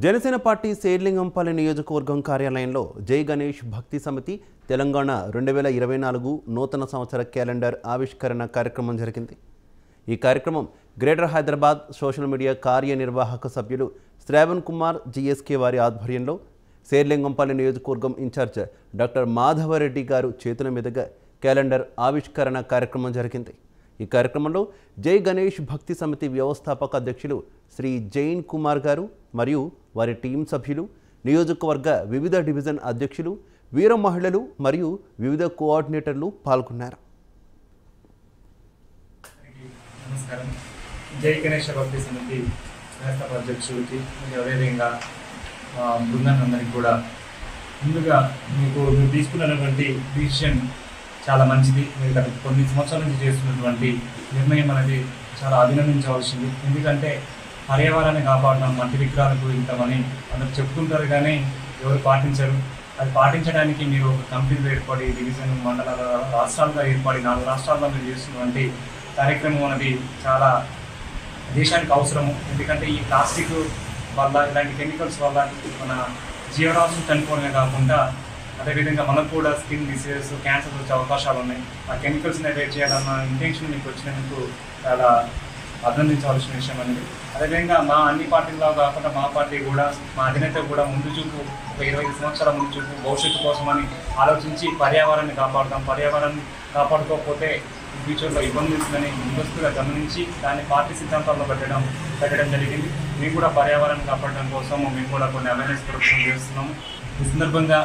Janasena party Serilingampally నియోజకవర్గం కార్యాలయంలో జై గణేష్ భక్తి సమితి తెలంగాణ 2024 నూతన సంవత్సర క్యాలెండర్ ఆవిష్కరణ కార్యక్రమం జరిగింది. ఈ కార్యక్రమం గ్రేటర్ హైదరాబాద్ సోషల్ మీడియా కార్యనిర్వాహక సభ్యులు శ్రావణ్ కుమార్ జీఎస్కే వారి ఆధ్వర్యంలో శేర్లింగంపల్లి నియోజకవర్గం ఇన్ఛార్జ్ డాక్టర్ మాధవరెడ్డి గారు చేతుల మీదుగా క్యాలెండర్ ఆవిష్కరణ కార్యక్రమం జరిగింది. ఈ కార్యక్రమంలో జై గణేష్ భక్తి సమితి వ్యవస్థాపక అధ్యక్షులు శ్రీ జైన్ కుమార్ గారు మరియు వారి టీం సభ్యులు, నియోజకవర్గ వివిధ డివిజన్ అధ్యక్షులు, వీర మహిళలు మరియు వివిధ కోఆర్డినేటర్లు పాల్గొన్నారు. నమస్కారం. జై గణేష్ భక్తి సమితి వ్యవస్థాపక అధ్యక్షులకి అదేవిధంగా బృందానందరికి కూడా ముందుగా మీరు తీసుకున్నటువంటి డిసిషన్ చాలా మంచిది. మీరు గత కొన్ని సంవత్సరాల నుంచి చేస్తున్నటువంటి నిర్ణయం అనేది చాలా అభినందించవలసింది. ఎందుకంటే పర్యావరణాన్ని కాపాడడం, మట్టి విగ్రహాలకు ఇంతమని అందరు చెప్తుంటారు కానీ ఎవరు పాటించరు. అది పాటించడానికి మీరు ఒక కమిటీలు ఏర్పడి డివిజన్, మండలాల, రాష్ట్రాలుగా ఏర్పడి 4 రాష్ట్రాల్లో మీరు చేస్తున్నటువంటి కార్యక్రమం అనేది చాలా దేశానికి అవసరము. ఎందుకంటే ఈ ప్లాస్టిక్ వల్ల, ఇలాంటి కెమికల్స్ వల్ల మన జీవరాశులు చనిపోవడమే కాకుండా అదేవిధంగా మనకు కూడా స్కిన్ డిసీజెస్, క్యాన్సర్ వచ్చే అవకాశాలు ఉన్నాయి. ఆ కెమికల్స్ని అవాయిడ్ చేయాలన్న ఇంటెన్షన్ మీకు వచ్చినందుకు చాలా అభినందించవలసిన విషయం అనేది. అదేవిధంగా మా అన్ని పార్టీల్లో కాకుండా మా పార్టీ కూడా, మా అధినేత కూడా ముందు చూపు, ఒక 25 సంవత్సరాల ముందు చూపు, భవిష్యత్తు కోసమని ఆలోచించి పర్యావరణాన్ని కాపాడుతాం, పర్యావరణాన్ని కాపాడుకోకపోతే ఫ్యూచర్లో ఇబ్బంది ఉంటుందని ముందస్తుగా గమనించి దాన్ని పార్టీ సిద్ధాంతాల్లో పెట్టడం జరిగింది. మేము కూడా పర్యావరణాన్ని కాపాడడం కోసం మేము కూడా కొన్ని అవేర్నెస్ ప్రొడక్షన్ చేస్తున్నాము. ఈ సందర్భంగా